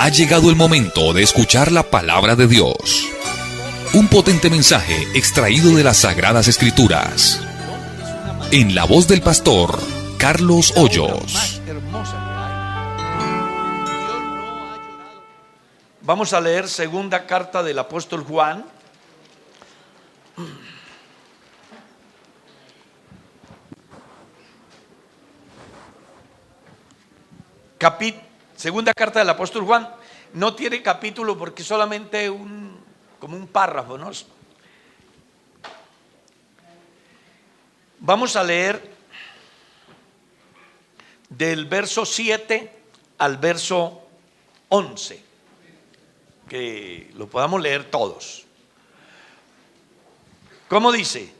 Ha llegado el momento de escuchar la palabra de Dios. Un potente mensaje extraído de las Sagradas Escrituras. En la voz del pastor Carlos Hoyos. Vamos a leer segunda carta del apóstol Juan. Segunda carta del apóstol Juan. No tiene capítulo porque solamente como un párrafo, ¿no? Vamos a leer del verso 7 al verso 11, que lo podamos leer todos. ¿Cómo dice?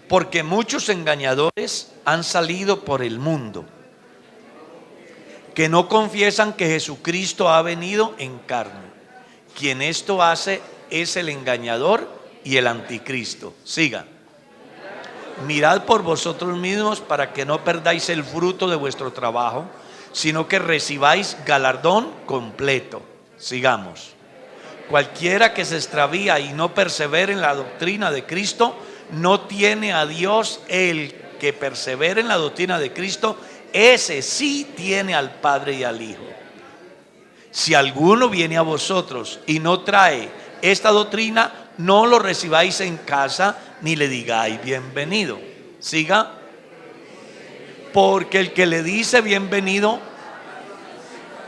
Porque muchos engañadores han salido por el mundo, que no confiesan que Jesucristo ha venido en carne. Quien esto hace es el engañador y el anticristo. Siga. Mirad por vosotros mismos para que no perdáis el fruto de vuestro trabajo, sino que recibáis galardón completo. Sigamos. Cualquiera que se extravía y no persevere en la doctrina de Cristo, no tiene a Dios. El que persevere en la doctrina de Cristo, ese sí tiene al Padre y al Hijo. Si alguno viene a vosotros y no trae esta doctrina, no lo recibáis en casa ni le digáis bienvenido. Siga. Porque el que le dice bienvenido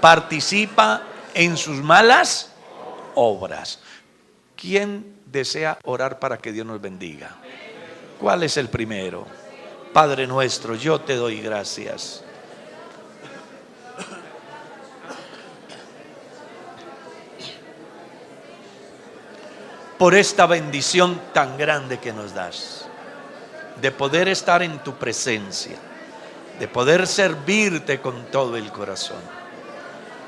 participa en sus malas obras. ¿Quién desea orar para que Dios nos bendiga? ¿Cuál es el primero? Padre nuestro, yo te doy gracias por esta bendición tan grande que nos das, de poder estar en tu presencia, de poder servirte con todo el corazón.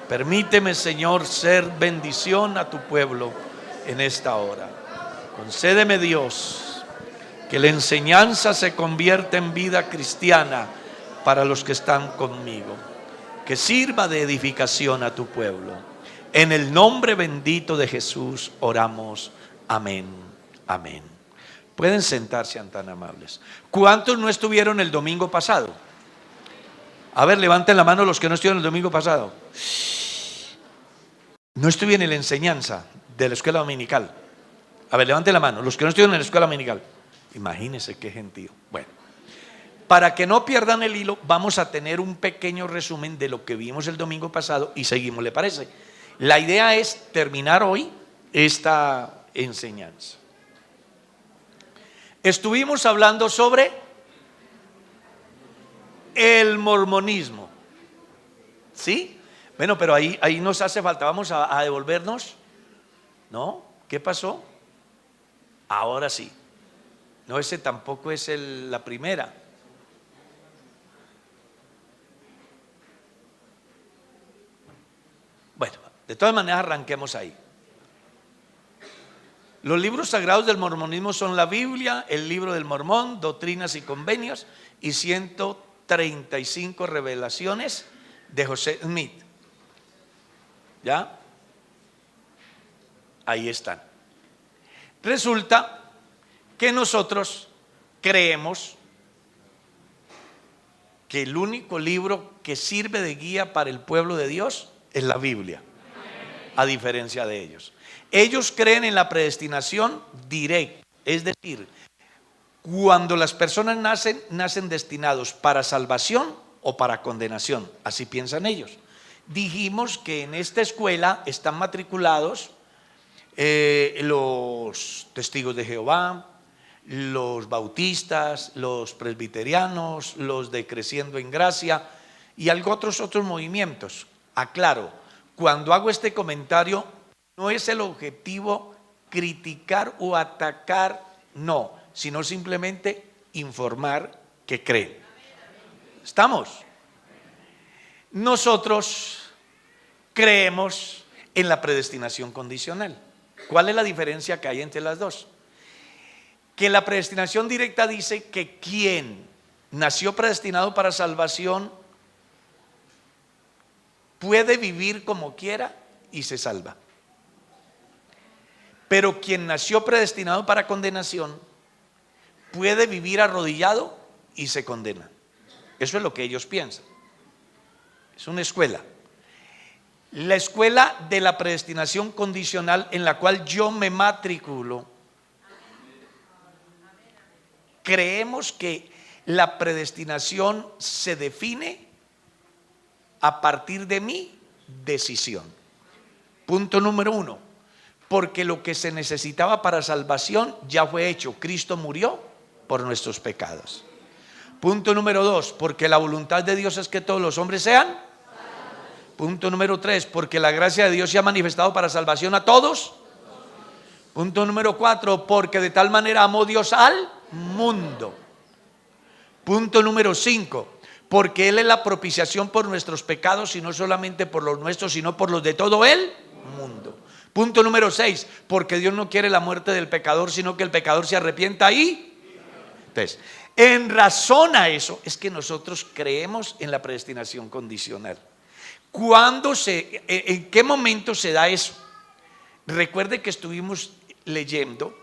Permíteme, Señor, ser bendición a tu pueblo en esta hora. Concédeme, Dios, que la enseñanza se convierta en vida cristiana para los que están conmigo, que sirva de edificación a tu pueblo. En el nombre bendito de Jesús oramos. Amén, amén. Pueden sentarse, sean tan amables. ¿Cuántos no estuvieron el domingo pasado? A ver, levanten la mano los que no estuvieron el domingo pasado. No estuvieron en la enseñanza de la escuela dominical. A ver, levanten la mano los que no estuvieron en la escuela dominical. Imagínense qué gentío. Bueno, para que no pierdan el hilo, vamos a tener un pequeño resumen de lo que vimos el domingo pasado y seguimos, ¿le parece? La idea es terminar hoy esta enseñanza. Estuvimos hablando sobre el mormonismo, ¿sí? Bueno, pero ahí nos hace falta. Vamos a devolvernos, ¿no? ¿Qué pasó? Ahora sí. No, ese tampoco es la primera. Bueno, de todas maneras arranquemos ahí. Los libros sagrados del mormonismo son la Biblia, el libro del Mormón, Doctrinas y Convenios y 135 revelaciones de José Smith. ¿Ya? Ahí están. Resulta que nosotros creemos que el único libro que sirve de guía para el pueblo de Dios es la Biblia, a diferencia de ellos. Ellos creen en la predestinación directa, es decir, cuando las personas nacen destinados para salvación o para condenación, así piensan ellos. Dijimos que en esta escuela están matriculados los testigos de Jehová, los bautistas, los presbiterianos, los de Creciendo en Gracia y otros movimientos. Aclaro, cuando hago este comentario no es el objetivo criticar o atacar, no, sino simplemente informar que creen. ¿Estamos? Nosotros creemos en la predestinación condicional. ¿Cuál es la diferencia que hay entre las dos? Que la predestinación directa dice que quien nació predestinado para salvación puede vivir como quiera y se salva. Pero quien nació predestinado para condenación puede vivir arrodillado y se condena. Eso es lo que ellos piensan. Es una escuela. La escuela de la predestinación condicional, en la cual yo me matriculo, creemos que la predestinación se define a partir de mi decisión. Punto número 1, porque lo que se necesitaba para salvación ya fue hecho. Cristo murió por nuestros pecados. Punto número 2, porque la voluntad de Dios es que todos los hombres sean. Punto número 3, porque la gracia de Dios se ha manifestado para salvación a todos. Punto número 4, porque de tal manera amó Dios al mundo. Punto número 5, porque Él es la propiciación por nuestros pecados, y no solamente por los nuestros, sino por los de todo el mundo. Punto número 6, porque Dios no quiere la muerte del pecador, sino que el pecador se arrepienta y... Entonces, en razón a eso es que nosotros creemos en la predestinación condicional. ¿En qué momento se da eso? Recuerde que estuvimos leyendo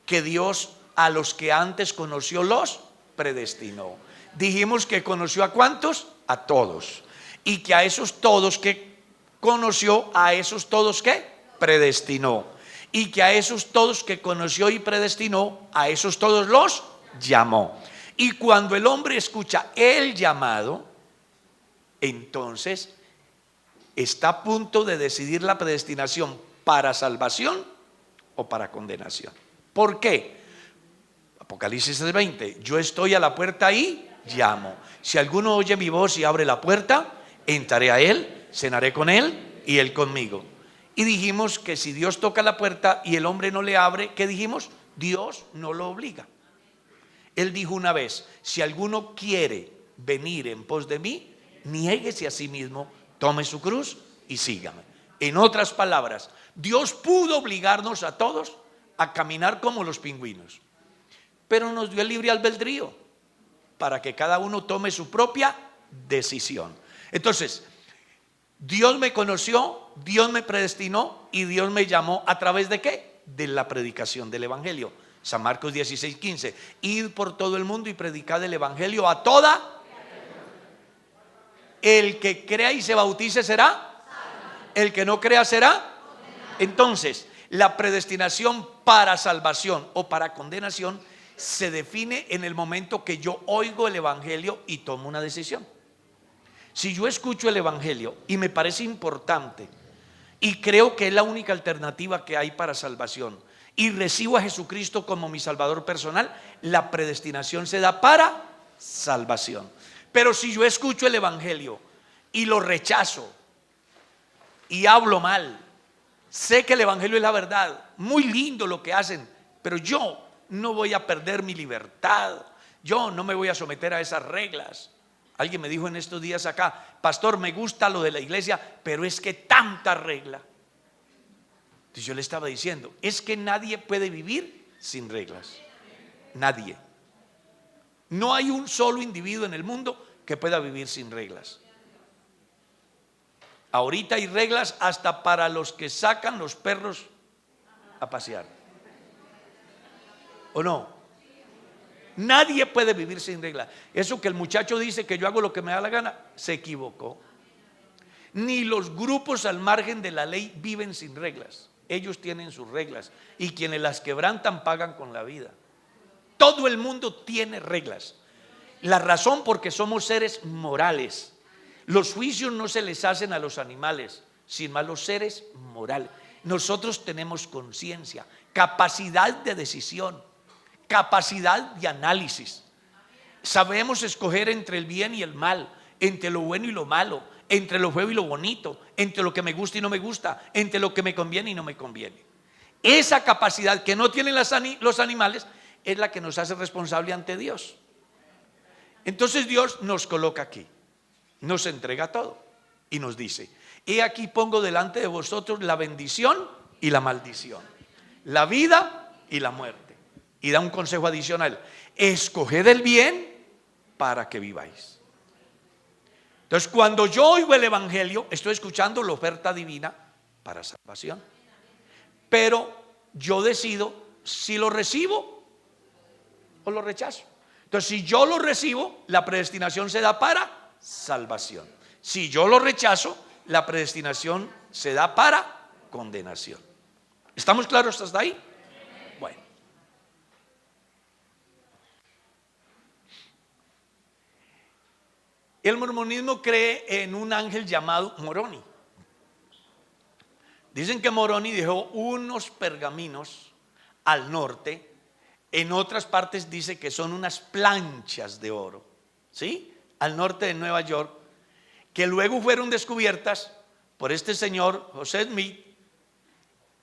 que Dios a los que antes conoció los predestinó. Dijimos que conoció ¿a cuántos? A todos. Y que a esos todos que conoció, a esos todos que predestinó. Y que a esos todos que conoció y predestinó, a esos todos los llamó. Y cuando el hombre escucha el llamado, entonces está a punto de decidir la predestinación para salvación o para condenación. ¿Por qué? Apocalipsis 20, yo estoy a la puerta y llamo. Si alguno oye mi voz y abre la puerta, entraré a él, cenaré con él y él conmigo. Y dijimos que si Dios toca la puerta y el hombre no le abre, ¿qué dijimos? Dios no lo obliga. Él dijo una vez: si alguno quiere venir en pos de mí, niéguese a sí mismo, tome su cruz y sígame. En otras palabras, Dios pudo obligarnos a todos a caminar como los pingüinos, pero nos dio el libre albedrío para que cada uno tome su propia decisión. Entonces, Dios me conoció, Dios me predestinó y Dios me llamó. ¿A través de qué? De la predicación del evangelio. San Marcos 16:15, id por todo el mundo y predicad el evangelio a toda. El que crea y se bautice será, el que no crea será. Entonces, la predestinación para salvación o para condenación se define en el momento que yo oigo el evangelio y tomo una decisión. Si yo escucho el evangelio y me parece importante y creo que es la única alternativa que hay para salvación, y recibo a Jesucristo como mi Salvador personal, la predestinación se da para salvación. Pero si yo escucho el evangelio y lo rechazo y hablo mal, sé que el evangelio es la verdad, muy lindo lo que hacen, pero yo no voy a perder mi libertad, yo no me voy a someter a esas reglas. Alguien me dijo en estos días acá: pastor, me gusta lo de la iglesia, pero es que tanta regla. Entonces yo le estaba diciendo, es que nadie puede vivir sin reglas. Nadie. No hay un solo individuo en el mundo que pueda vivir sin reglas. Ahorita hay reglas hasta para los que sacan los perros a pasear. ¿O no? Nadie puede vivir sin reglas. Eso que el muchacho dice que yo hago lo que me da la gana, se equivocó. Ni los grupos al margen de la ley viven sin reglas. Ellos tienen sus reglas y quienes las quebrantan pagan con la vida. Todo el mundo tiene reglas. La razón, porque somos seres morales. Los juicios no se les hacen a los animales, sino a los seres morales. Nosotros tenemos conciencia, capacidad de decisión, capacidad de análisis. Sabemos escoger entre el bien y el mal, entre lo bueno y lo malo, entre lo feo y lo bonito, entre lo que me gusta y no me gusta, entre lo que me conviene y no me conviene. Esa capacidad que no tienen los animales es la que nos hace responsable ante Dios. Entonces Dios nos coloca aquí, nos entrega todo y nos dice: he aquí pongo delante de vosotros la bendición y la maldición, la vida y la muerte. Y da un consejo adicional: escoged el bien para que viváis. Entonces, cuando yo oigo el evangelio, estoy escuchando la oferta divina para salvación. Pero yo decido si lo recibo o lo rechazo. Entonces, si yo lo recibo, la predestinación se da para salvación. Si yo lo rechazo, la predestinación se da para condenación. ¿Estamos claros hasta ahí? Bueno. El mormonismo cree en un ángel llamado Moroni. Dicen que Moroni dejó unos pergaminos al norte. En otras partes dice que son unas planchas de oro, ¿sí? Al norte de Nueva York, que luego fueron descubiertas por este señor José Smith.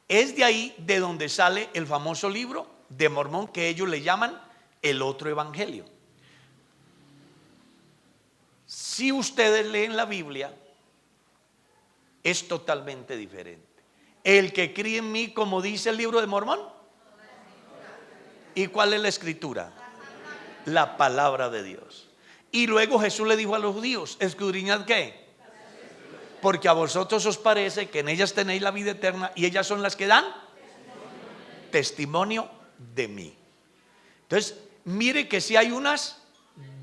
Es de ahí de donde sale el famoso libro de Mormón, que ellos le llaman el otro evangelio. Si ustedes leen la Biblia, es totalmente diferente. El que cree en mí, como dice el libro de Mormón. ¿Y cuál es la escritura? La palabra de Dios. Y luego Jesús le dijo a los judíos: escudriñad ¿qué? Porque a vosotros os parece que en ellas tenéis la vida eterna, y ellas son las que dan testimonio de mí. Entonces, mire que sí hay unas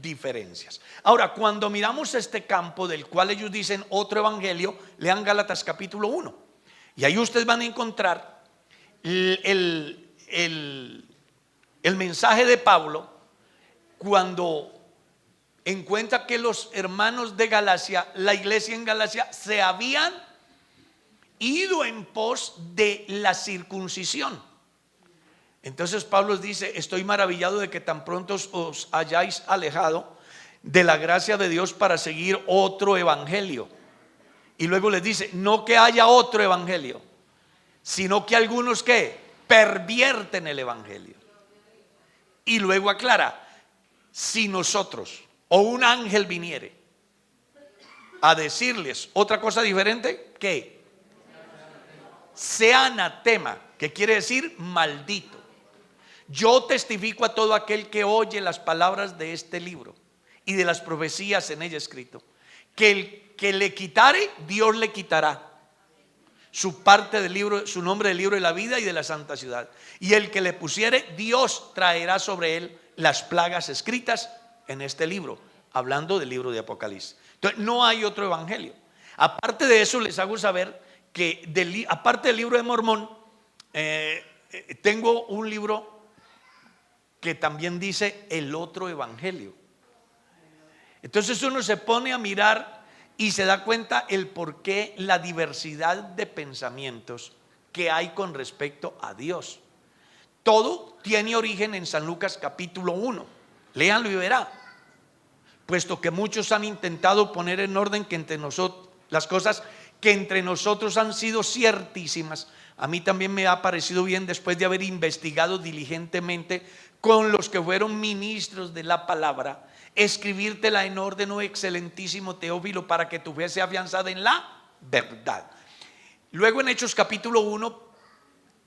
diferencias. Ahora, cuando miramos este campo del cual ellos dicen otro evangelio, lean Gálatas capítulo 1, y ahí ustedes van a encontrar el mensaje de Pablo cuando encuentra que los hermanos de Galacia, la iglesia en Galacia, se habían ido en pos de la circuncisión. Entonces Pablo dice: estoy maravillado de que tan pronto os hayáis alejado de la gracia de Dios para seguir otro evangelio. Y luego les dice: no que haya otro evangelio, sino que algunos que pervierten el evangelio. Y luego aclara: si nosotros o un ángel viniere a decirles otra cosa diferente, ¿qué? Sea anatema, que quiere decir maldito. Yo testifico a todo aquel que oye las palabras de este libro y de las profecías en ella escrito, que el que le quitare, Dios le quitará su parte del libro, su nombre del libro de la vida y de la santa ciudad. Y el que le pusiere, Dios traerá sobre él las plagas escritas en este libro, hablando del libro de Apocalipsis. Entonces, no hay otro evangelio. Aparte de eso, les hago saber que aparte del libro de Mormón, tengo un libro que también dice el otro evangelio. Entonces uno se pone a mirar y se da cuenta el por qué la diversidad de pensamientos que hay con respecto a Dios. Todo tiene origen en San Lucas capítulo 1. Léanlo y verá. Puesto que muchos han intentado poner en orden que entre nosotros las cosas que entre nosotros han sido ciertísimas, a mí también me ha parecido bien, después de haber investigado diligentemente con los que fueron ministros de la palabra, escribírtela en orden, oh excelentísimo Teófilo, para que tu fe sea afianzada en la verdad. Luego en Hechos capítulo 1,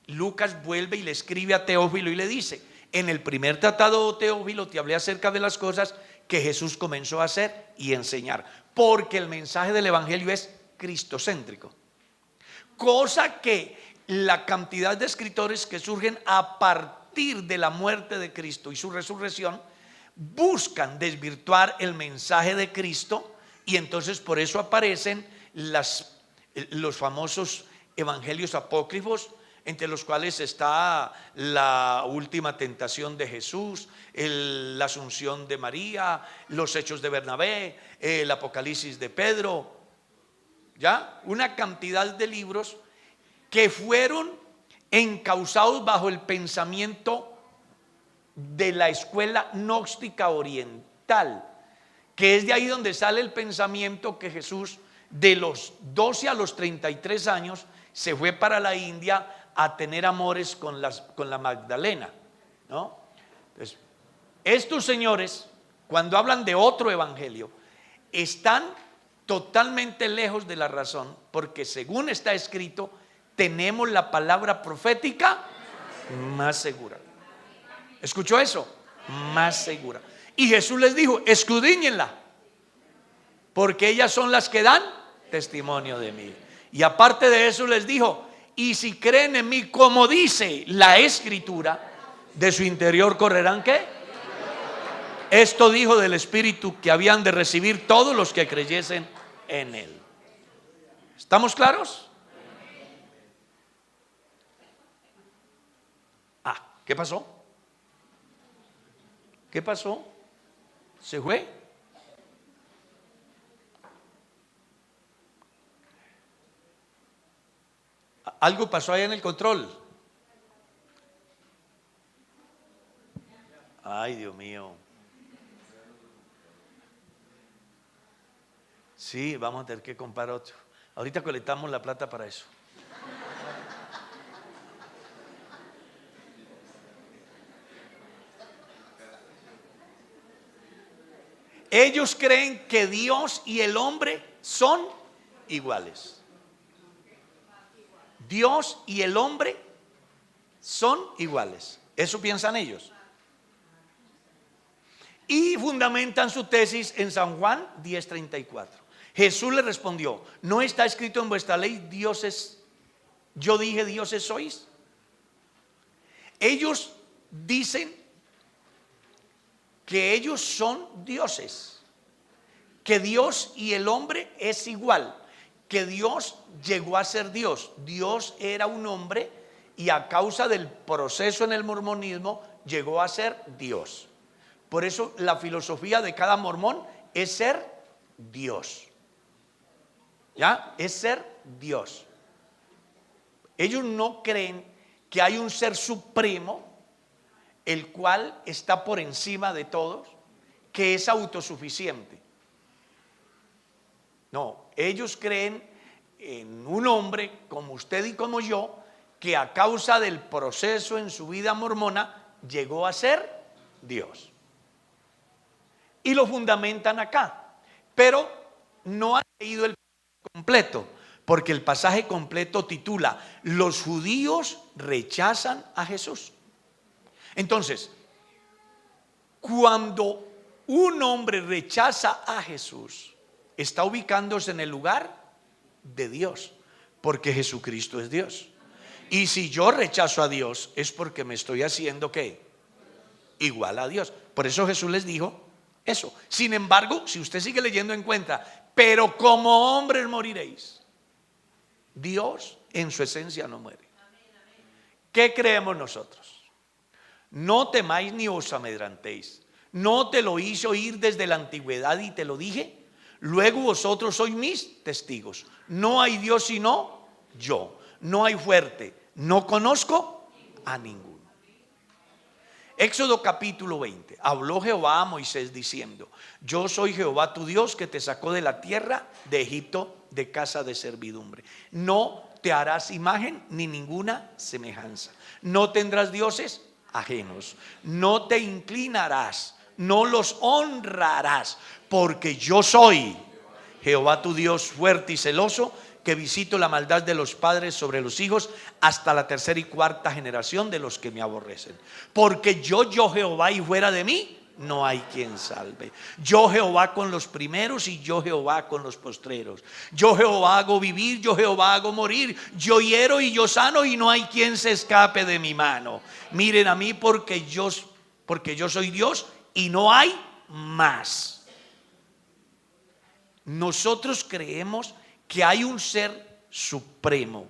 Lucas vuelve y le escribe a Teófilo y le dice: en el primer tratado, oh Teófilo, te hablé acerca de las cosas que Jesús comenzó a hacer y enseñar, porque el mensaje del evangelio es cristocéntrico, cosa que la cantidad de escritores que surgen a partir de la muerte de Cristo y su resurrección buscan desvirtuar el mensaje de Cristo, y entonces por eso aparecen los famosos evangelios apócrifos, entre los cuales está la última tentación de Jesús, la asunción de María, los hechos de Bernabé, el Apocalipsis de Pedro, ya una cantidad de libros que fueron encausados bajo el pensamiento de la escuela gnóstica oriental, que es de ahí donde sale el pensamiento que Jesús de los 12 a los 33 años se fue para la India a tener amores con la Magdalena, ¿no? Entonces, estos señores, cuando hablan de otro evangelio, están totalmente lejos de la razón, porque según está escrito, tenemos la palabra profética más segura. ¿Escuchó eso? Más segura. Y Jesús les dijo: escudriñenla, porque ellas son las que dan testimonio de mí. Y aparte de eso les dijo: y si creen en mí, como dice la Escritura, de su interior correrán ¿qué? Esto dijo del Espíritu que habían de recibir todos los que creyesen en él. ¿Estamos claros? ¿Qué pasó? ¿Qué pasó? ¿Se fue? Algo pasó ahí en el control. Ay, Dios mío. Sí, vamos a tener que comprar otro. Ahorita colectamos la plata para eso. Ellos creen que Dios y el hombre son iguales. Dios y el hombre son iguales. Eso piensan ellos. Y fundamentan su tesis en San Juan 10:34. Jesús le respondió: ¿no está escrito en vuestra ley, dioses? Yo dije, dioses sois. Ellos dicen que ellos son dioses, que Dios y el hombre es igual, que Dios llegó a ser Dios. Dios era un hombre y a causa del proceso en el mormonismo llegó a ser Dios. Por eso la filosofía de cada mormón es ser Dios. ¿Ya? Es ser Dios. Ellos no creen que hay un ser supremo, el cual está por encima de todos, que es autosuficiente. No, ellos creen en un hombre como usted y como yo, que a causa del proceso en su vida mormona llegó a ser Dios. Y lo fundamentan acá, pero no han leído el completo, porque el pasaje completo titula: los judíos rechazan a Jesús. Entonces, cuando un hombre rechaza a Jesús, está ubicándose en el lugar de Dios, porque Jesucristo es Dios. Y si yo rechazo a Dios, es porque me estoy haciendo ¿qué? Igual a Dios. Por eso Jesús les dijo eso. Sin embargo, si usted sigue leyendo, encuentra: pero como hombres moriréis. Dios en su esencia no muere. ¿Qué creemos nosotros? No temáis ni os amedrantéis. ¿No te lo hice oír desde la antigüedad y te lo dije? Luego vosotros sois mis testigos. No hay Dios sino yo. No hay fuerte. No conozco a ninguno. Éxodo capítulo 20. Habló Jehová a Moisés diciendo: yo soy Jehová tu Dios, que te sacó de la tierra de Egipto, de casa de servidumbre. No te harás imagen ni ninguna semejanza. No tendrás dioses ajenos. No te inclinarás, no los honrarás, porque yo soy Jehová tu Dios, fuerte y celoso, que visito la maldad de los padres sobre los hijos hasta la tercera y cuarta generación de los que me aborrecen. Porque yo Jehová, y fuera de mí no hay quien salve. Yo Jehová con los primeros y yo Jehová con los postreros. Yo Jehová hago vivir, yo Jehová hago morir. Yo hiero y yo sano, y no hay quien se escape de mi mano. Miren a mí, porque yo soy Dios y no hay más. Nosotros creemos que hay un ser supremo,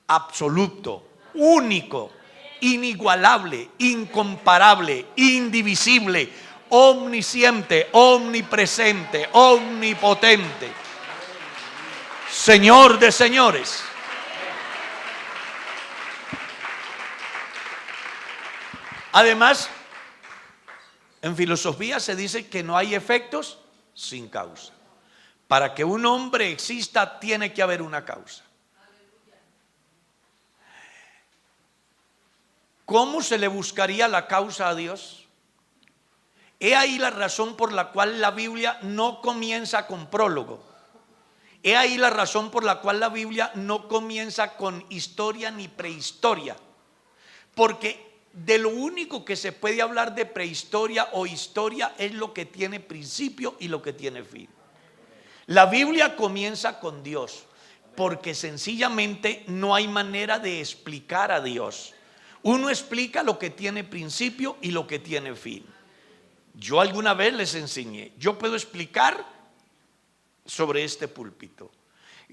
absoluto, único, inigualable, incomparable, indivisible, omnisciente, omnipresente, omnipotente, Señor de señores. Además, en filosofía se dice que no hay efectos sin causa. Para que un hombre exista, tiene que haber una causa. ¿Cómo se le buscaría la causa a Dios? He ahí la razón por la cual la Biblia no comienza con prólogo. He ahí la razón por la cual la Biblia no comienza con historia ni prehistoria. Porque de lo único que se puede hablar de prehistoria o historia es lo que tiene principio y lo que tiene fin. La Biblia comienza con Dios, porque sencillamente no hay manera de explicar a Dios. Uno explica lo que tiene principio y lo que tiene fin. Yo alguna vez les enseñé, yo puedo explicar sobre este púlpito.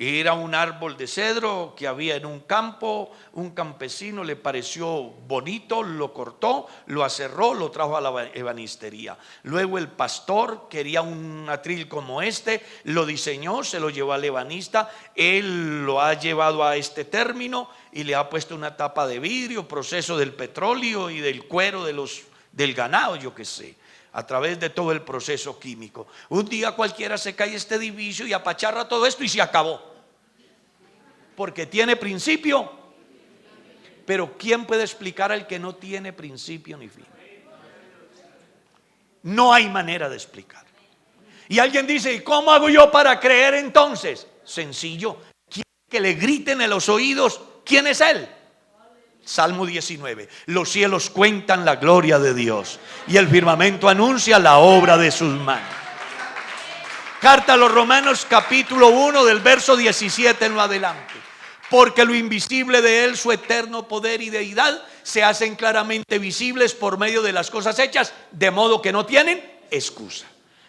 Era un árbol de cedro que había en un campo. Un campesino le pareció bonito, lo cortó, lo aserró, lo trajo a la ebanistería. Luego el pastor quería un atril como este, lo diseñó, se lo llevó al ebanista. Él lo ha llevado a este término y le ha puesto una tapa de vidrio, proceso del petróleo y del cuero del ganado, yo qué sé, a través de todo el proceso químico. Un día cualquiera se cae este edificio y apacharra todo esto y se acabó, porque tiene principio. Pero ¿quién puede explicar al que no tiene principio ni fin? No hay manera de explicar. Y alguien dice, ¿y cómo hago yo para creer entonces? Sencillo, quiere que le griten en los oídos quién es Él. Salmo 19: los cielos cuentan la gloria de Dios y el firmamento anuncia la obra de sus manos. Carta a los Romanos, capítulo 1, del verso 17 en lo adelante. Porque lo invisible de Él, su eterno poder y deidad, se hacen claramente visibles por medio de las cosas hechas, de modo que no tienen excusa.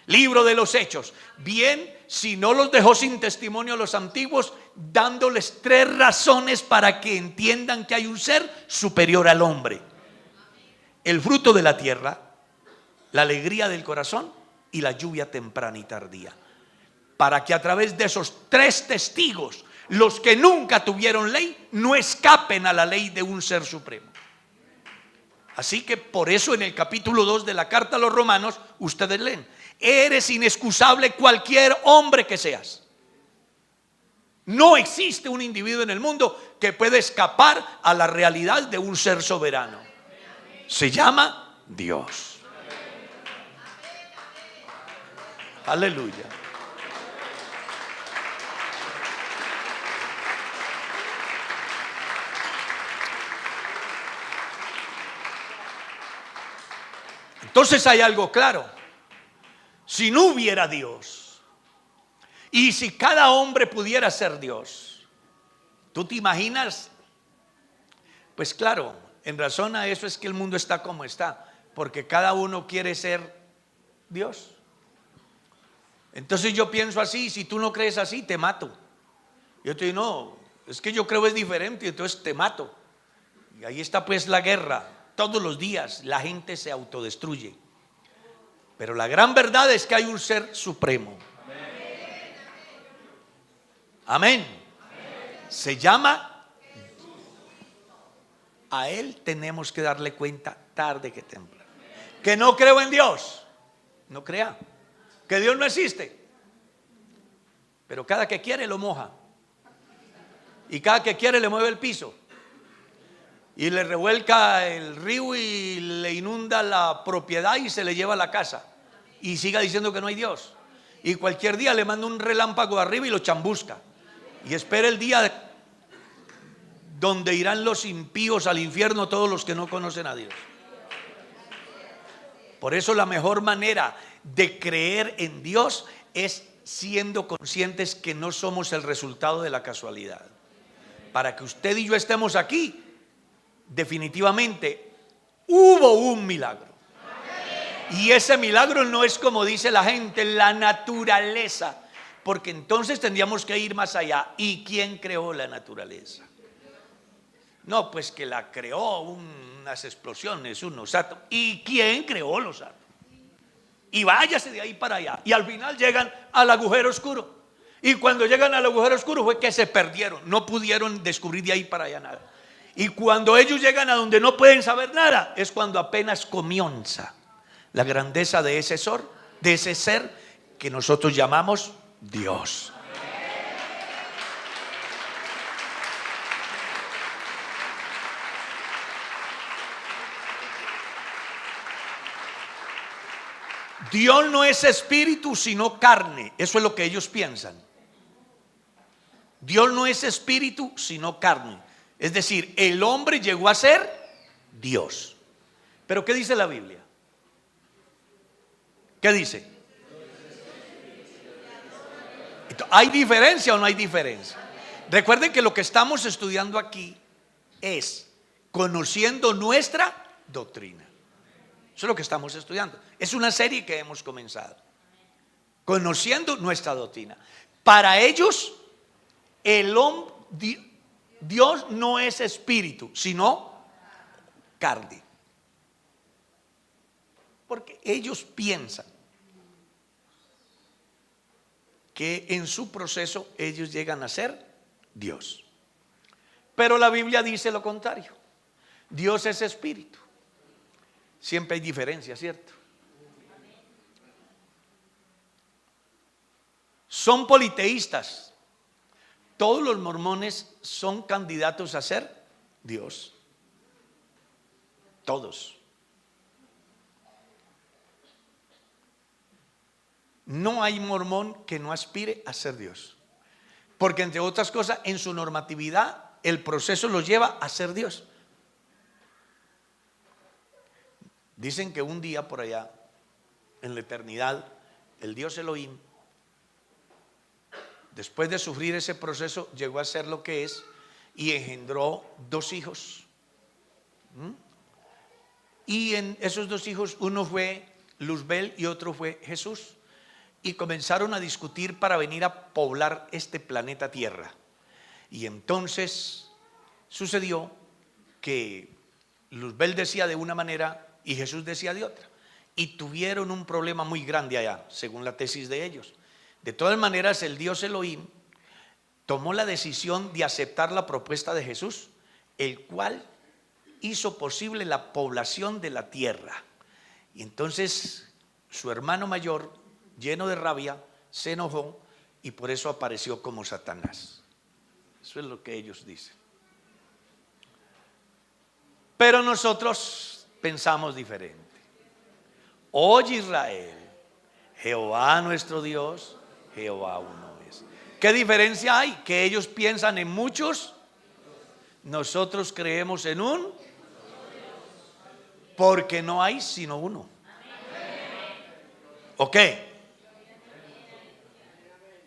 Libro de los Hechos. Bien, si no los dejó sin testimonio a los antiguos, dándoles 3 razones para que entiendan que hay un ser superior al hombre: el fruto de la tierra, la alegría del corazón y la lluvia temprana y tardía. Para que a través de esos 3 testigos, los que nunca tuvieron ley no escapen a la ley de un ser supremo. Así que por eso en el capítulo 2 de la carta a los Romanos ustedes leen: eres inexcusable cualquier hombre que seas. No existe un individuo en el mundo que pueda escapar a la realidad de un ser soberano. Se llama Dios. Aleluya. Entonces hay algo claro: si no hubiera Dios y si cada hombre pudiera ser Dios, ¿tú te imaginas? Pues claro, en razón a eso es que el mundo está como está, porque cada uno quiere ser Dios. Entonces yo pienso así: si tú no crees así, te mato. Yo te digo, no, es que yo creo es diferente, entonces te mato. Y ahí está pues la guerra. Todos los días la gente se autodestruye. Pero la gran verdad es que hay un ser supremo. Amén. Se llama. A Él tenemos que darle cuenta tarde que temprano. Que no creo en Dios, no crea. Que Dios no existe, pero cada que quiere lo moja, y cada que quiere le mueve el piso y le revuelca el río y le inunda la propiedad y se le lleva a la casa, y siga diciendo que no hay Dios. Y cualquier día le manda un relámpago arriba y lo chambusca, y espera el día donde irán los impíos al infierno, todos los que no conocen a Dios. Por eso la mejor manera de creer en Dios es siendo conscientes que no somos el resultado de la casualidad. Para que usted y yo estemos aquí, definitivamente hubo un milagro. Y ese milagro no es, como dice la gente, la naturaleza, porque entonces tendríamos que ir más allá. ¿Y quién creó la naturaleza? No, pues que la creó unas explosiones, unos átomos. ¿Y quién creó los átomos? Y váyase de ahí para allá. Y al final llegan al agujero oscuro. Y cuando llegan al agujero oscuro fue que se perdieron. No pudieron descubrir de ahí para allá nada. Y cuando ellos llegan a donde no pueden saber nada, es cuando apenas comienza la grandeza de ese ser que nosotros llamamos Dios. Dios no es espíritu sino carne. Eso es lo que ellos piensan. Dios no es espíritu sino carne. Es decir, el hombre llegó a ser Dios. Pero ¿qué dice la Biblia? ¿Qué dice? ¿Hay diferencia o no hay diferencia? Recuerden que lo que estamos estudiando aquí es conociendo nuestra doctrina. Eso es lo que estamos estudiando. Es una serie que hemos comenzado. Conociendo nuestra doctrina. Para ellos, Dios no es espíritu, sino carne. Porque ellos piensan que en su proceso ellos llegan a ser Dios. Pero la Biblia dice lo contrario. Dios es espíritu. Siempre hay diferencia, ¿cierto? Son politeístas. Todos los mormones son candidatos a ser Dios. Todos. No hay mormón que no aspire a ser Dios. Porque entre otras cosas, en su normatividad, el proceso los lleva a ser Dios. Dicen que un día por allá, en la eternidad, el Dios Elohim, después de sufrir ese proceso, llegó a ser lo que es y engendró 2 hijos. Y en esos 2 hijos, uno fue Luzbel y otro fue Jesús. Y comenzaron a discutir para venir a poblar este planeta Tierra. Y entonces sucedió que Luzbel decía de una manera y Jesús decía de otra. Y tuvieron un problema muy grande allá, según la tesis de ellos. De todas maneras, el Dios Elohim tomó la decisión de aceptar la propuesta de Jesús, el cual hizo posible la población de la tierra. Y entonces su hermano mayor, lleno de rabia, se enojó y por eso apareció como Satanás. Eso es lo que ellos dicen. Pero nosotros pensamos diferente. Oye Israel, Jehová nuestro Dios, Jehová uno es. ¿Qué diferencia hay? Que ellos piensan en muchos, nosotros creemos en un, porque no hay sino uno. ¿Ok?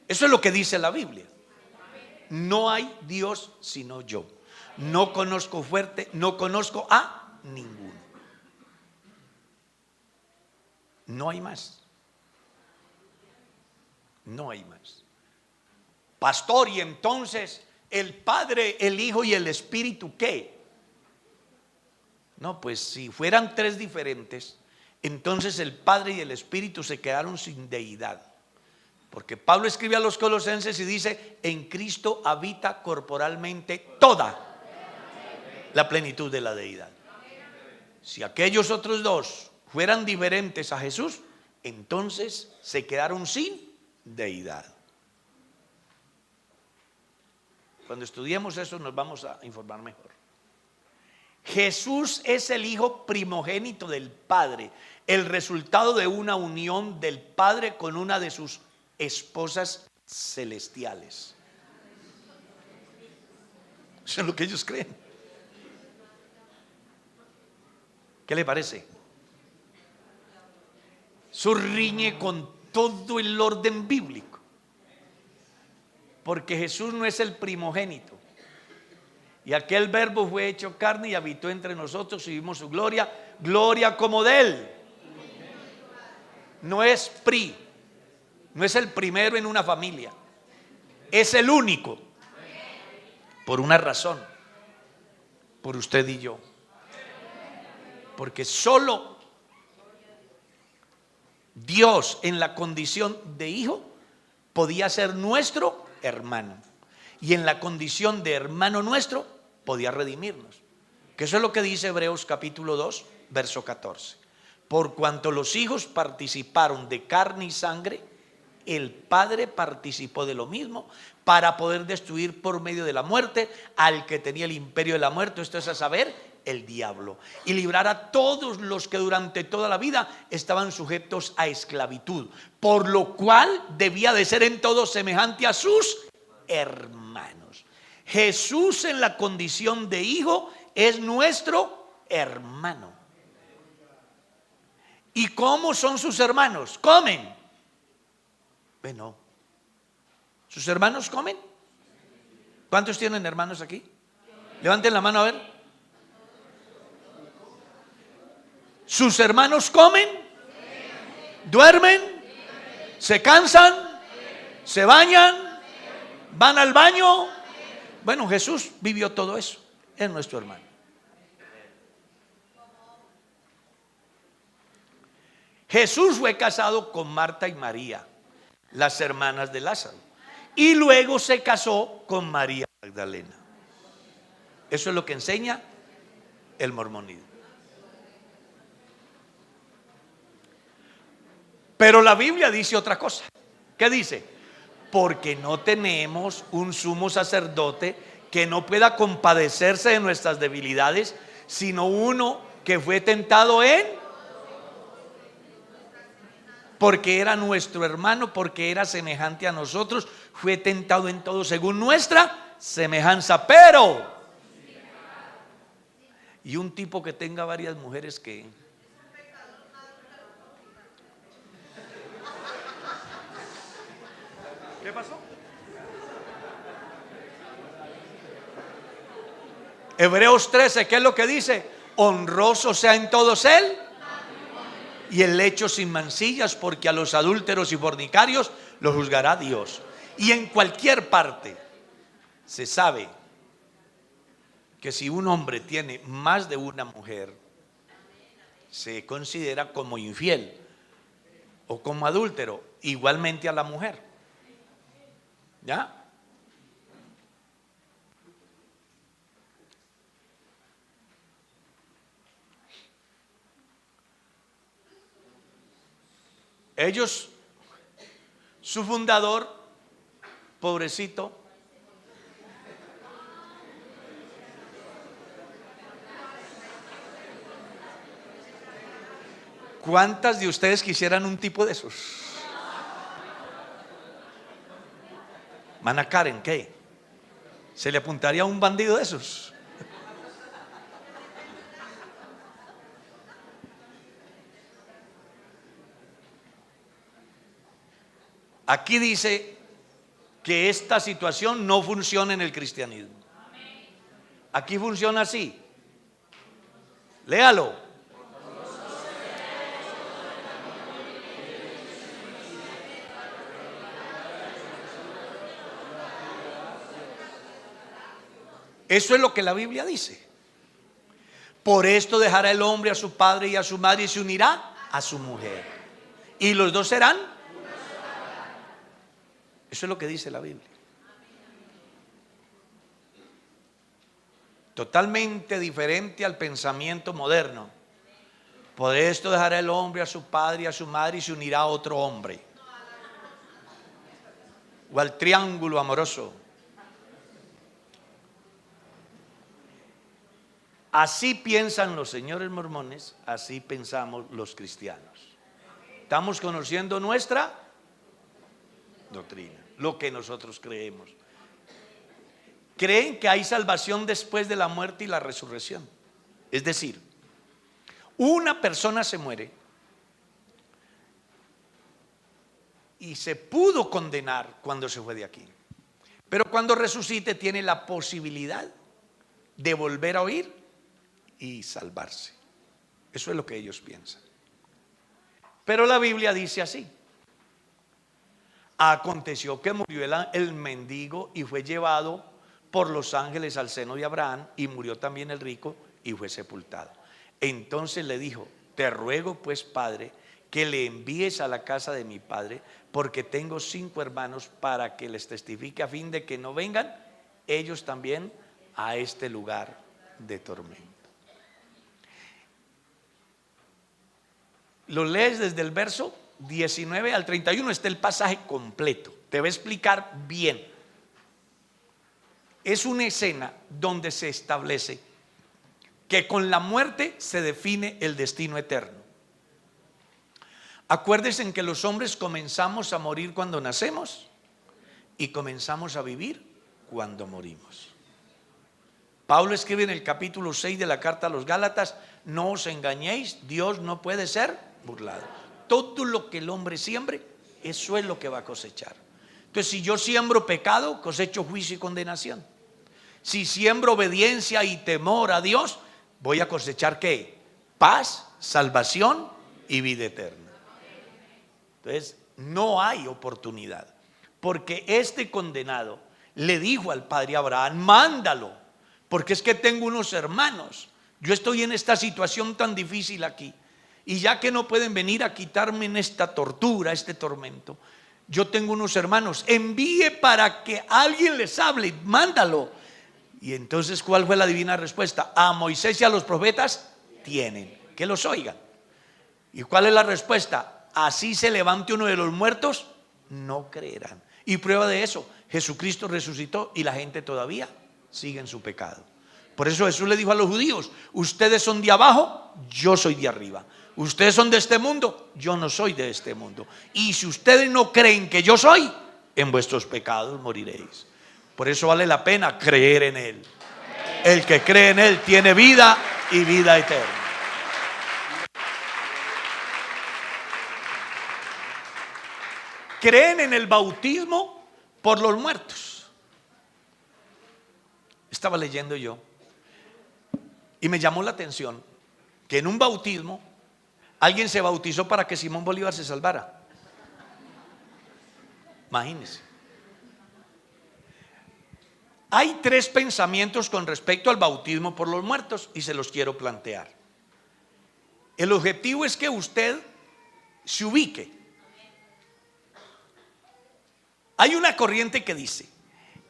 Eso es lo que dice la Biblia. No hay Dios sino yo. No conozco fuerte, no conozco a ninguno. No hay más. No hay más. Pastor, y entonces el Padre, el Hijo y el Espíritu, ¿qué? No, pues si fueran 3 diferentes, entonces el Padre y el Espíritu se quedaron sin deidad. Porque Pablo escribe a los Colosenses y dice: en Cristo habita corporalmente toda la plenitud de la deidad. Si aquellos otros 2 fueran diferentes a Jesús, entonces se quedaron sin deidad. Cuando estudiemos eso nos vamos a informar mejor. Jesús es el Hijo primogénito del Padre, el resultado de una unión del Padre con una de sus esposas celestiales. Eso es lo que ellos creen. ¿Qué le parece? Eso riñe con todo el orden bíblico. Porque Jesús no es el primogénito. Y aquel verbo fue hecho carne y habitó entre nosotros y vimos su gloria, gloria como de él. No es no es el primero en una familia, es el único. Por una razón, por usted y yo. Porque solo Dios en la condición de hijo podía ser nuestro hermano. Y en la condición de hermano nuestro podía redimirnos. Que eso es lo que dice Hebreos capítulo 2, verso 14. Por cuanto los hijos participaron de carne y sangre, el Padre participó de lo mismo para poder destruir por medio de la muerte al que tenía el imperio de la muerte, esto es a saber, el diablo, y librar a todos los que durante toda la vida estaban sujetos a esclavitud, por lo cual debía de ser en todo semejante a sus hermanos. Jesús en la condición de hijo es nuestro hermano. ¿Y cómo son sus hermanos? ¿Comen? Bueno, ¿sus hermanos comen? ¿Cuántos tienen hermanos aquí? Levanten la mano a ver. ¿Sus hermanos comen? ¿Duermen? ¿Se cansan? ¿Se bañan? ¿Van al baño? Bueno, Jesús vivió todo eso. Es nuestro hermano. Jesús fue casado con Marta y María, las hermanas de Lázaro, y luego se casó con María Magdalena. Eso es lo que enseña el mormonismo. Pero la Biblia dice otra cosa. ¿Qué dice? Porque no tenemos un sumo sacerdote que no pueda compadecerse de nuestras debilidades, sino uno que fue tentado porque era nuestro hermano, porque era semejante a nosotros, fue tentado en todo según nuestra semejanza, pero y un tipo que tenga varias mujeres que ¿qué pasó? Hebreos 13, ¿qué es lo que dice? Honroso sea en todos él y el lecho sin mancillas, porque a los adúlteros y fornicarios los juzgará Dios. Y en cualquier parte se sabe que si un hombre tiene más de una mujer, se considera como infiel o como adúltero, igualmente a la mujer. ¿Ya? Ellos, su fundador, pobrecito, ¿cuántas de ustedes quisieran un tipo de esos? Mana Karen, ¿qué? ¿Se le apuntaría a un bandido de esos? Aquí dice que esta situación no funciona en el cristianismo. Aquí funciona así. Léalo. Eso es lo que la Biblia dice. Por esto dejará el hombre a su padre y a su madre y se unirá a su mujer. Y los dos serán. Eso es lo que dice la Biblia. Totalmente diferente al pensamiento moderno. Por esto dejará el hombre a su padre y a su madre y se unirá a otro hombre. O al triángulo amoroso. Así piensan los señores mormones, así pensamos los cristianos. Estamos conociendo nuestra doctrina, lo que nosotros creemos. Creen que hay salvación después de la muerte y la resurrección. Es decir, una persona se muere y se pudo condenar cuando se fue de aquí, pero cuando resucite tiene la posibilidad de volver a oír y salvarse. Eso es lo que ellos piensan. Pero la Biblia dice así: aconteció que murió el mendigo y fue llevado por los ángeles al seno de Abraham, y murió también el rico y fue sepultado. Entonces le dijo: te ruego pues, Padre, que le envíes a la casa de mi padre, porque tengo 5 hermanos, para que les testifique, a fin de que no vengan ellos también a este lugar de tormento. Lo lees desde el verso 19 al 31, está el pasaje completo. Te voy a explicar bien. Es una escena donde se establece que con la muerte se define el destino eterno. Acuérdense en que los hombres comenzamos a morir cuando nacemos y comenzamos a vivir cuando morimos. Pablo escribe en el capítulo 6 de la carta a los Gálatas: no os engañéis, Dios no puede ser burlado. Todo lo que el hombre siembre, eso es lo que va a cosechar. Entonces, si yo siembro pecado, cosecho juicio y condenación. Si siembro obediencia y temor a Dios, voy a cosechar ¿qué? Paz, salvación y vida eterna. Entonces, no hay oportunidad, porque este condenado le dijo al padre Abraham: mándalo, porque es que tengo unos hermanos, yo estoy en esta situación tan difícil aquí, y ya que no pueden venir a quitarme en esta tortura, este tormento, yo tengo unos hermanos, envíe para que alguien les hable, mándalo. Y entonces, ¿cuál fue la divina respuesta? A Moisés y a los profetas tienen, que los oigan. ¿Y cuál es la respuesta? Así se levante uno de los muertos, no creerán. Y prueba de eso, Jesucristo resucitó y la gente todavía sigue en su pecado. Por eso Jesús le dijo a los judíos: ustedes son de abajo, yo soy de arriba. Ustedes son de este mundo, yo no soy de este mundo. Y si ustedes no creen que yo soy, en vuestros pecados moriréis. Por eso vale la pena creer en Él. El que cree en Él tiene vida y vida eterna. Creen en el bautismo por los muertos. Estaba leyendo yo y me llamó la atención que en un bautismo alguien se bautizó para que Simón Bolívar se salvara. Imagínense. Hay tres pensamientos con respecto al bautismo por los muertos y se los quiero plantear. El objetivo es que usted se ubique. Hay una corriente que dice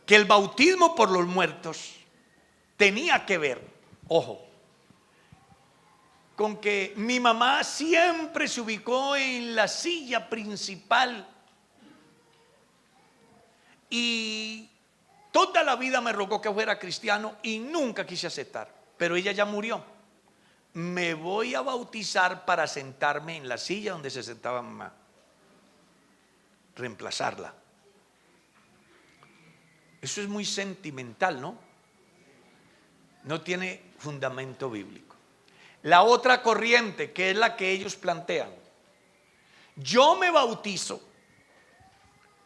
que el bautismo por los muertos tenía que ver, ojo, con que mi mamá siempre se ubicó en la silla principal y toda la vida me rogó que fuera cristiano y nunca quise aceptar, pero ella ya murió. Me voy a bautizar para sentarme en la silla donde se sentaba mamá, reemplazarla. Eso es muy sentimental, ¿no? No tiene fundamento bíblico. La otra corriente, que es la que ellos plantean: yo me bautizo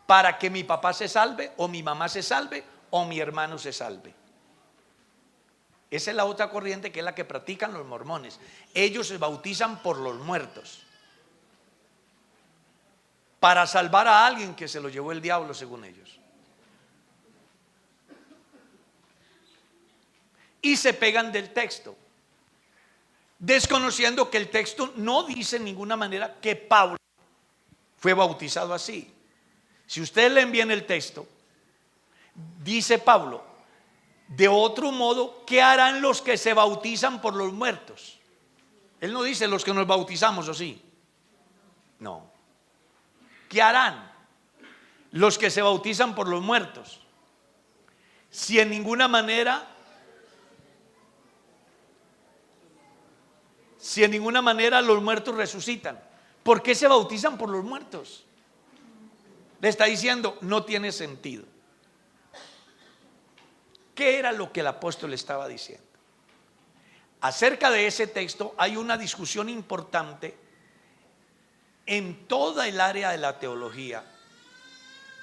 para que mi papá se salve, o mi mamá se salve, o mi hermano se salve. Esa es la otra corriente, que es la que practican los mormones. Ellos se bautizan por los muertos, para salvar a alguien que se lo llevó el diablo, según ellos. Y se pegan del texto, desconociendo que el texto no dice en ninguna manera que Pablo fue bautizado así. Si ustedes leen bien el texto, dice Pablo: de otro modo, ¿qué harán los que se bautizan por los muertos? Él no dice los que nos bautizamos, ¿o sí? No. ¿Qué harán los que se bautizan por los muertos? Si en ninguna manera los muertos resucitan, ¿por qué se bautizan por los muertos? Le está diciendo: no tiene sentido. ¿Qué era lo que el apóstol estaba diciendo? Acerca de ese texto hay una discusión importante en toda el área de la teología.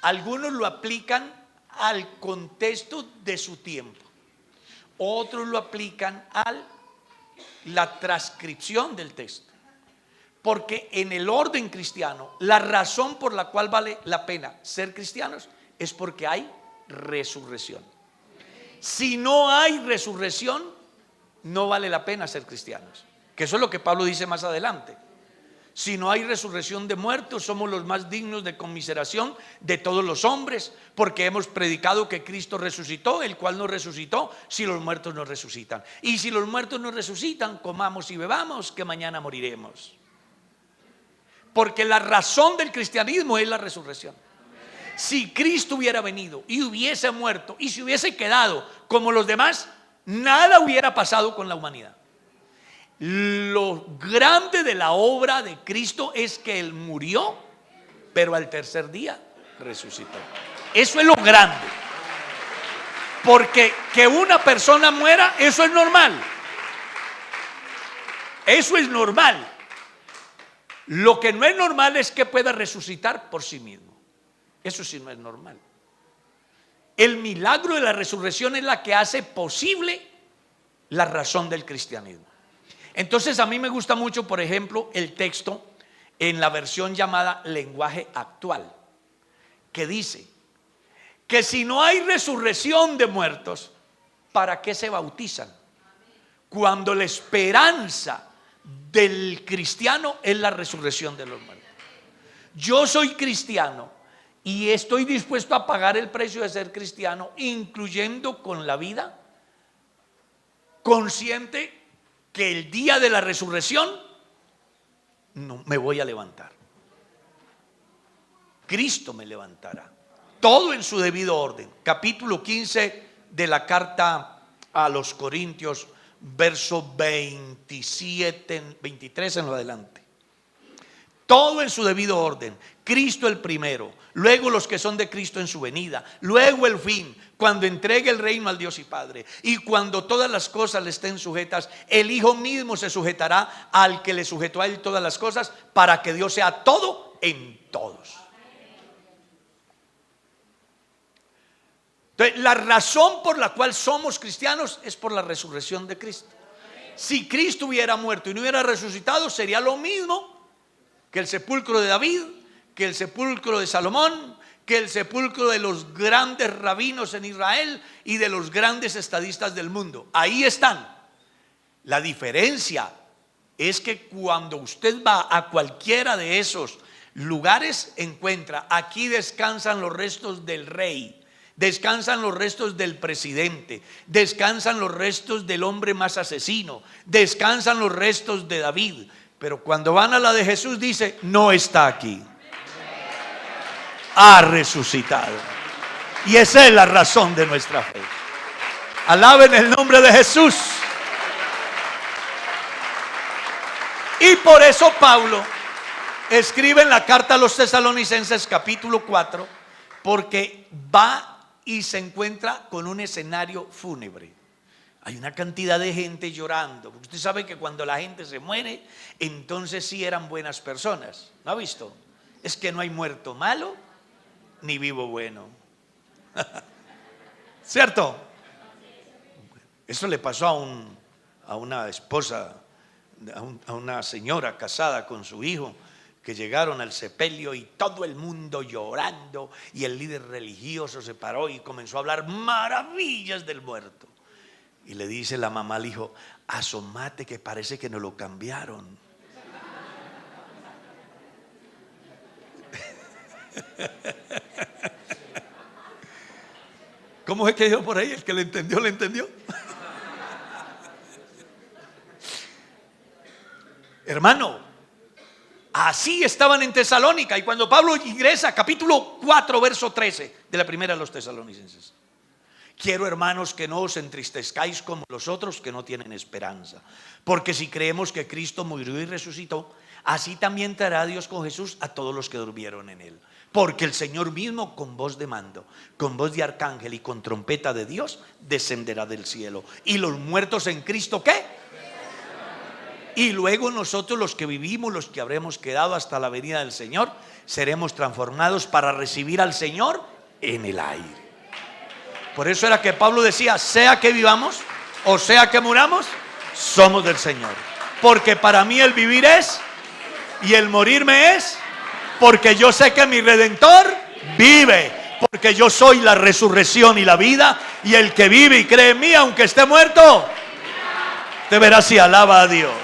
Algunos lo aplican al contexto de su tiempo, otros lo aplican a la transcripción del texto. Porque en el orden cristiano, la razón por la cual vale la pena ser cristianos es porque hay resurrección. Si no hay resurrección, no vale la pena ser cristianos. Que eso es lo que Pablo dice más adelante. Si no hay resurrección de muertos, somos los más dignos de conmiseración de todos los hombres, porque hemos predicado que Cristo resucitó, el cual no resucitó si los muertos no resucitan. Y si los muertos no resucitan, comamos y bebamos, que mañana moriremos. Porque la razón del cristianismo es la resurrección. Si Cristo hubiera venido y hubiese muerto y se hubiese quedado como los demás, nada hubiera pasado con la humanidad. Lo grande de la obra de Cristo es que Él murió, pero al tercer día resucitó. Eso es lo grande. Porque que una persona muera, eso es normal. Eso es normal. Lo que no es normal es que pueda resucitar por sí mismo. Eso sí no es normal. El milagro de la resurrección es la que hace posible la razón del cristianismo. Entonces a mí me gusta mucho, por ejemplo, el texto en la versión llamada lenguaje actual, que dice que si no hay resurrección de muertos, ¿para qué se bautizan? Cuando la esperanza del cristiano es la resurrección de los muertos. Yo soy cristiano y estoy dispuesto a pagar el precio de ser cristiano, incluyendo con la vida, consciente que el día de la resurrección no me voy a levantar. Cristo me levantará. Todo en su debido orden. Capítulo 15 de la carta a los Corintios, verso 27, 23 en lo adelante. Todo en su debido orden. Cristo el primero, luego los que son de Cristo en su venida, luego el fin, cuando entregue el reino al Dios y Padre, y cuando todas las cosas le estén sujetas, el Hijo mismo se sujetará al que le sujetó a él todas las cosas, para que Dios sea todo en todos. Entonces, la razón por la cual somos cristianos es por la resurrección de Cristo. Si Cristo hubiera muerto y no hubiera resucitado, sería lo mismo que el sepulcro de David, que el sepulcro de Salomón, que el sepulcro de los grandes rabinos en Israel y de los grandes estadistas del mundo. Ahí están. La diferencia es que cuando usted va a cualquiera de esos lugares, encuentra: aquí descansan los restos del rey, descansan los restos del presidente, descansan los restos del hombre más asesino, descansan los restos de David. Pero cuando van a la de Jesús, dice: no está aquí, ha resucitado. Y esa es la razón de nuestra fe. Alaben el nombre de Jesús. Y por eso Pablo escribe en la carta a los Tesalonicenses capítulo 4, porque va y se encuentra con un escenario fúnebre. Hay una cantidad de gente llorando. Usted sabe que cuando la gente se muere, entonces sí eran buenas personas. ¿No ha visto? Es que no hay muerto malo ni vivo bueno. ¿Cierto? Eso le pasó a una esposa, a una señora casada con su hijo, que llegaron al sepelio y todo el mundo llorando, y el líder religioso se paró y comenzó a hablar maravillas del muerto. Y le dice la mamá al hijo: asómate que parece que nos lo cambiaron. ¿Cómo es que dijo por ahí? El que le entendió, le entendió. Hermano, así estaban en Tesalónica. Y cuando Pablo ingresa, capítulo 4, verso 13 de la primera de los Tesalonicenses: quiero, hermanos, que no os entristezcáis como los otros que no tienen esperanza. Porque si creemos que Cristo murió y resucitó, así también traerá Dios con Jesús a todos los que durmieron en él. Porque el Señor mismo, con voz de mando, con voz de arcángel y con trompeta de Dios, descenderá del cielo. Y los muertos en Cristo, ¿qué? Y luego nosotros, los que vivimos, los que habremos quedado hasta la venida del Señor, seremos transformados para recibir al Señor en el aire. Por eso era que Pablo decía: sea que vivamos o sea que muramos, somos del Señor. Porque para mí el vivir es y el morir me es, porque yo sé que mi Redentor vive, porque yo soy la resurrección y la vida, y el que vive y cree en mí, aunque esté muerto, te verás y alaba a Dios.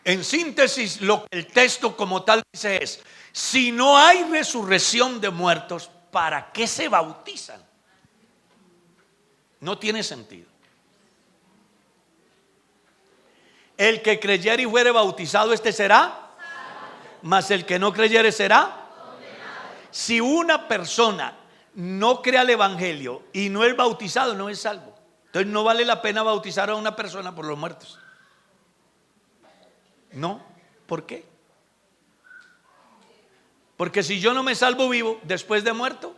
En síntesis, lo que el texto como tal dice es: si no hay resurrección de muertos, ¿para qué se bautizan? No tiene sentido. El que creyere y fuere bautizado, este será, mas el que no creyere será. Si una persona no cree al evangelio y no es bautizado, no es salvo. Entonces no vale la pena bautizar a una persona por los muertos. No, ¿por qué? Porque si yo no me salvo vivo después de muerto,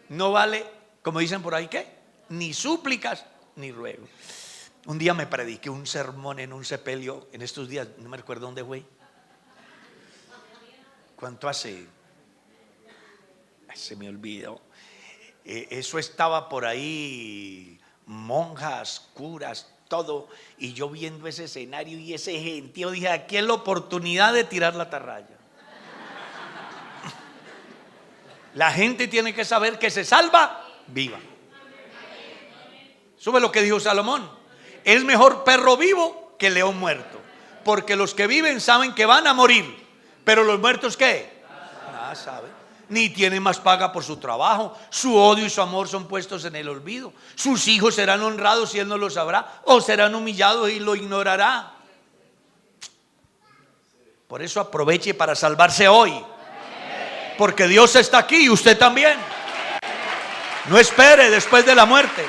no vale, como dicen por ahí, ¿qué? Ni súplicas ni ruegos. Un día me prediqué un sermón en un sepelio, en estos días, no me recuerdo dónde fue. ¿Cuánto hace? Ay, se me olvidó. Eso estaba por ahí, monjas, curas, todo. Y yo viendo ese escenario y ese gentío, dije, aquí es la oportunidad de tirar la atarraya. La gente tiene que saber que se salva viva. Sube lo que dijo Salomón: es mejor perro vivo que león muerto, porque los que viven saben que van a morir, pero los muertos ¿qué? Nada saben. Ni tienen más paga por su trabajo. Su odio y su amor son puestos en el olvido. Sus hijos serán honrados y él no lo sabrá, o serán humillados y lo ignorará. Por eso aproveche para salvarse hoy, porque Dios está aquí y usted también. No espere después de la muerte.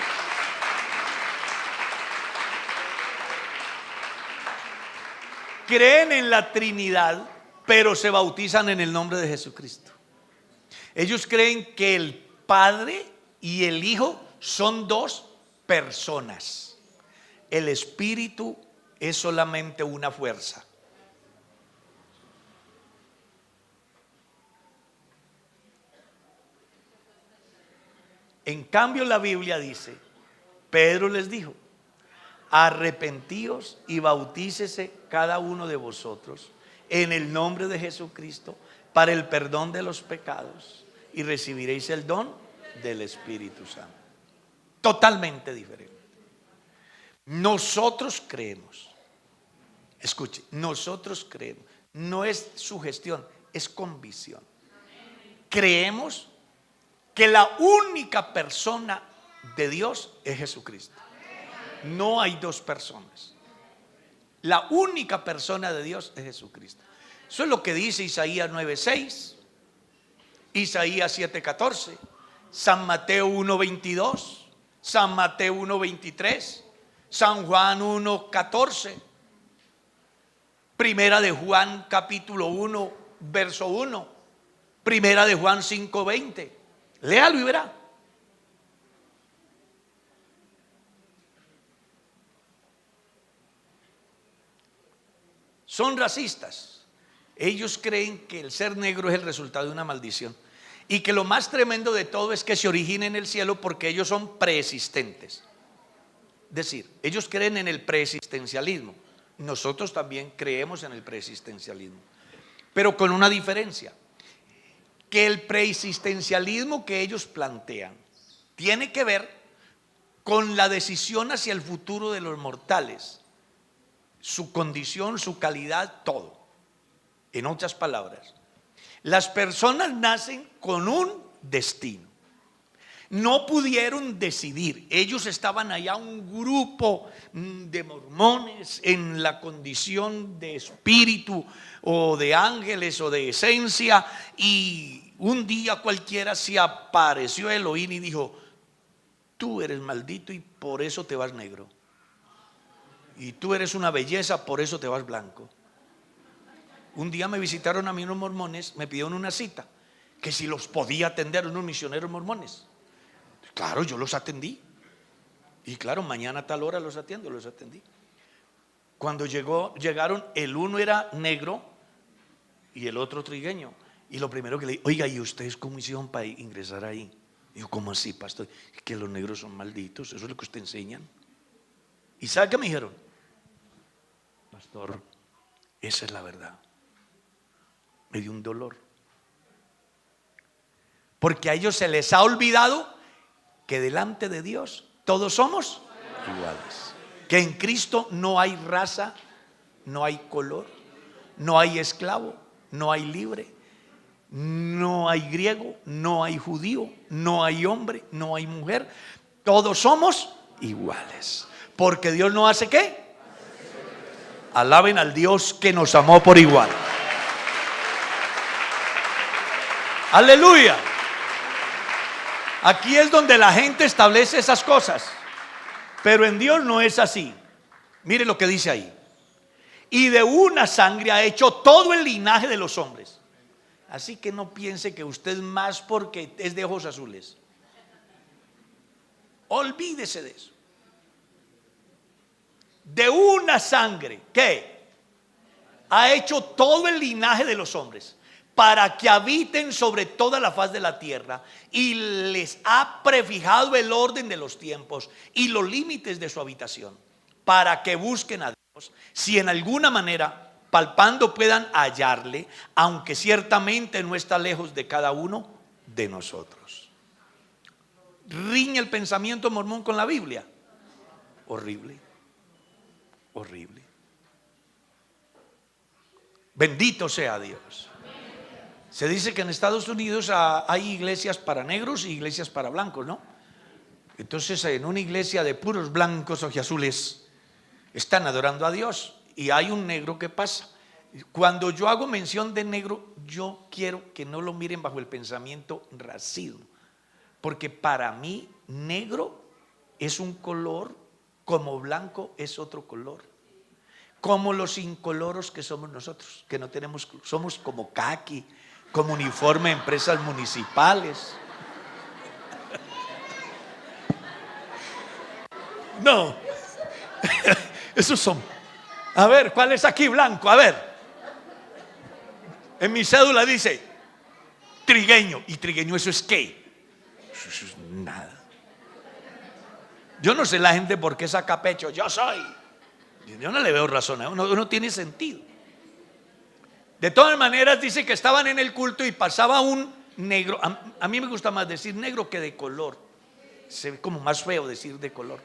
Creen en la Trinidad, pero se bautizan en el nombre de Jesucristo. Ellos creen que el Padre y el Hijo son dos personas. El Espíritu es solamente una fuerza. En cambio, la Biblia dice, Pedro les dijo: arrepentíos y bautícese cada uno de vosotros en el nombre de Jesucristo para el perdón de los pecados, y recibiréis el don del Espíritu Santo. Totalmente diferente. Nosotros creemos, escuche, nosotros creemos, no es sugestión, es convicción. Creemos que la única persona de Dios es Jesucristo. No hay dos personas. La única persona de Dios es Jesucristo. Eso es lo que dice Isaías 9:6, Isaías 7:14, San Mateo 1:22, San Mateo 1:23, San Juan 1:14, Primera de Juan capítulo 1 verso 1, Primera de Juan 5:20. Léalo y verá. Son racistas. Ellos creen que el ser negro es el resultado de una maldición, y que lo más tremendo de todo es que se origina en el cielo, porque ellos son preexistentes. Es decir, ellos creen en el preexistencialismo. Nosotros también creemos en el preexistencialismo, pero con una diferencia: que el preexistencialismo que ellos plantean tiene que ver con la decisión hacia el futuro de los mortales, su condición, su calidad, todo. En otras palabras, las personas nacen con un destino. No pudieron decidir. Ellos estaban allá, un grupo de mormones, en la condición de espíritu o de ángeles o de esencia, y un día cualquiera se apareció Elohim y dijo: tú eres maldito y por eso te vas negro, y tú eres una belleza, por eso te vas blanco. Un día me visitaron a mí unos mormones, me pidieron una cita, que si los podía atender unos misioneros mormones. Claro, yo los atendí. Y claro, mañana a tal hora los atiendo, los atendí. Cuando llegaron, el uno era negro y el otro trigueño. Y lo primero que le dije: oiga, ¿y ustedes cómo hicieron para ingresar ahí? Digo: ¿cómo así, pastor? Que los negros son malditos, eso es lo que usted enseñan. ¿Y sabe qué me dijeron? Pastor, esa es la verdad. Me dio un dolor, porque a ellos se les ha olvidado que delante de Dios todos somos iguales, que en Cristo no hay raza, no hay color, no hay esclavo, no hay libre, no hay griego, no hay judío, no hay hombre, no hay mujer. Todos somos iguales, porque Dios no hace ¿qué? Alaben al Dios que nos amó por igual. Aleluya. Aquí es donde la gente establece esas cosas, pero en Dios no es así. Mire lo que dice ahí: y de una sangre ha hecho todo el linaje de los hombres. Así que no piense que usted es más porque es de ojos azules. Olvídese de eso. De una sangre que ha hecho todo el linaje de los hombres para que habiten sobre toda la faz de la tierra, y les ha prefijado el orden de los tiempos y los límites de su habitación, para que busquen a Dios, si en alguna manera palpando puedan hallarle, aunque ciertamente no está lejos de cada uno de nosotros. ¿Riñe el pensamiento mormón con la Biblia? Horrible, horrible. Bendito sea Dios. Se dice que en Estados Unidos hay iglesias para negros y iglesias para blancos, ¿no? Entonces en una iglesia de puros blancos ojiazules están adorando a Dios, y hay un negro que pasa. Cuando yo hago mención de negro, yo quiero que no lo miren bajo el pensamiento racismo, porque para mí negro es un color como blanco es otro color, como los incoloros que somos nosotros, que no tenemos, somos como caqui, como uniforme de empresas municipales. No, esos son. A ver, ¿cuál es aquí blanco? A ver, en mi cédula dice trigueño. ¿Y trigueño eso es qué? Eso es nada. Yo no sé la gente por qué saca pecho. Yo soy. Yo no le veo razón. No tiene sentido. De todas maneras dice que estaban en el culto y pasaba un negro. A mí me gusta más decir negro que de color. Se ve como más feo decir de color.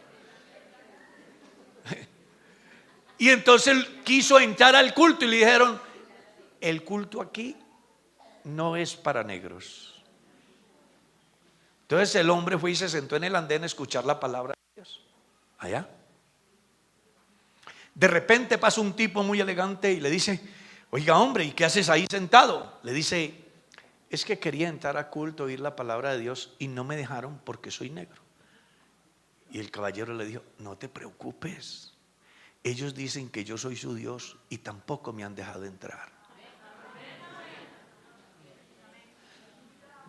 Y entonces él quiso entrar al culto y le dijeron: el culto aquí no es para negros. Entonces el hombre fue y se sentó en el andén a escuchar la palabra de Dios. Allá. De repente pasa un tipo muy elegante y le dice: oiga, hombre, ¿y qué haces ahí sentado? Le dice: es que quería entrar a culto, oír la palabra de Dios, y no me dejaron porque soy negro. Y el caballero le dijo: no te preocupes, ellos dicen que yo soy su Dios y tampoco me han dejado entrar.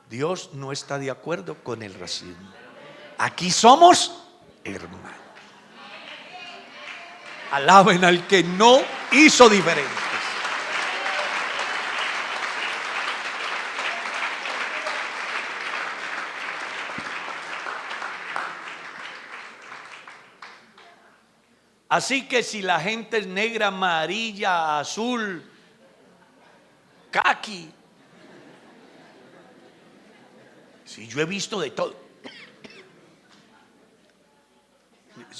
Dios no está de acuerdo con el racismo. Aquí somos hermanos. Alaben al que no hizo diferentes. Así que si la gente es negra, amarilla, azul, caqui, si yo he visto de todo.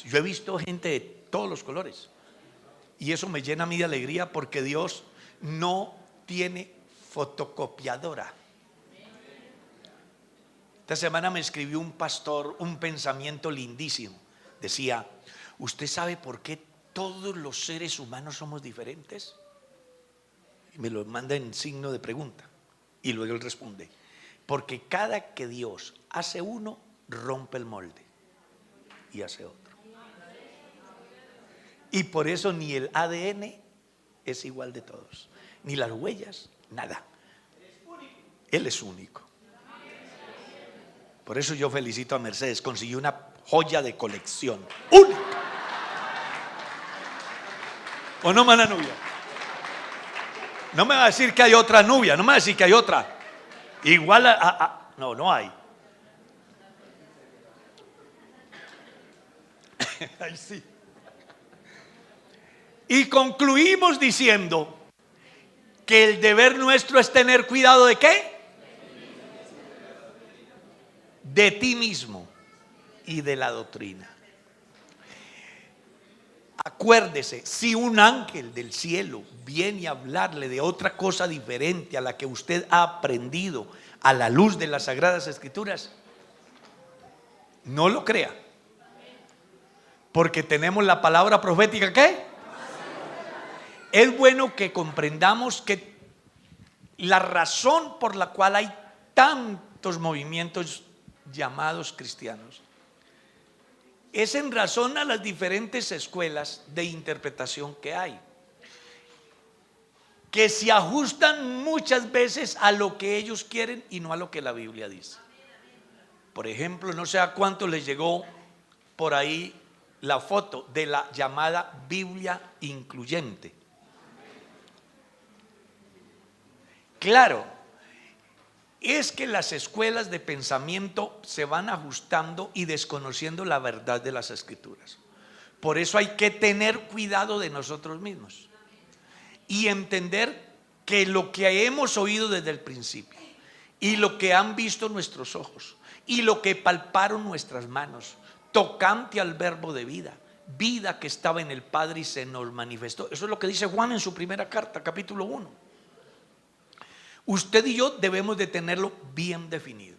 Yo he visto gente de todos los colores, y eso me llena a mí de alegría, porque Dios no tiene fotocopiadora. Esta semana me escribió un pastor un pensamiento lindísimo. Decía: ¿usted sabe por qué todos los seres humanos somos diferentes? Y me lo manda en signo de pregunta, y luego él responde: porque cada que Dios hace uno, rompe el molde y hace otro. Y por eso ni el ADN es igual de todos, ni las huellas, nada. Él es único. Por eso yo felicito a Mercedes, consiguió una joya de colección única. ¿O no, mana Nubia? No me va a decir que hay otra Nubia, no me va a decir que hay otra igual no hay. Ay, sí. Y concluimos diciendo que el deber nuestro es tener cuidado ¿de qué? De ti mismo y de la doctrina. Acuérdese, si un ángel del cielo viene a hablarle de otra cosa diferente a la que usted ha aprendido a la luz de las Sagradas Escrituras, no lo crea, porque tenemos la palabra profética. ¿Qué? Es bueno que comprendamos que la razón por la cual hay tantos movimientos llamados cristianos es en razón a las diferentes escuelas de interpretación que hay. que se ajustan muchas veces a lo que ellos quieren y no a lo que la Biblia dice. Por ejemplo, no sé a cuánto les llegó por ahí la foto de la llamada Biblia incluyente. Claro, es que las escuelas de pensamiento se van ajustando y desconociendo la verdad de las Escrituras. Por eso hay que tener cuidado de nosotros mismos y entender que lo que hemos oído desde el principio y lo que han visto nuestros ojos y lo que palparon nuestras manos tocante al verbo de vida, vida que estaba en el Padre y se nos manifestó. Eso es lo que dice Juan en su primera carta, capítulo 1. Usted y yo debemos de tenerlo bien definido,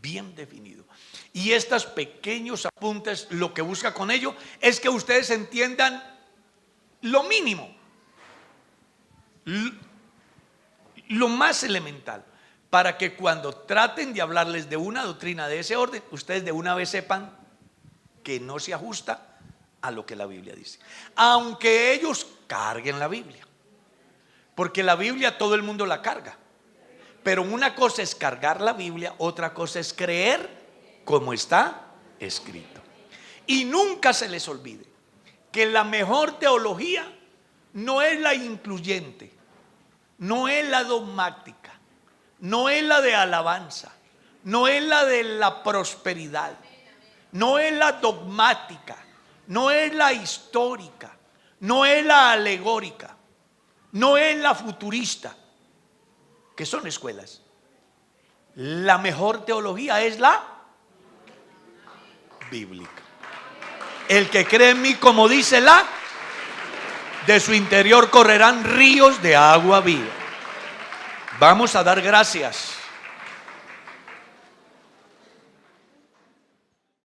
bien definido. Y estos pequeños apuntes, lo que busca con ello es que ustedes entiendan lo mínimo, lo más elemental, para que cuando traten de hablarles de una doctrina de ese orden, ustedes de una vez sepan que no se ajusta a lo que la Biblia dice, aunque ellos carguen la Biblia. Porque la Biblia todo el mundo la carga. Pero una cosa es cargar la Biblia, otra cosa es creer como está escrito. Y nunca se les olvide que la mejor teología no es la incluyente, no es la dogmática, no es la de alabanza, no es la de la prosperidad, no es la dogmática, no es la histórica, no es la alegórica, no es la futurista, que son escuelas. La mejor teología es la bíblica. El que cree en mí, como dice de su interior correrán ríos de agua viva. Vamos a dar gracias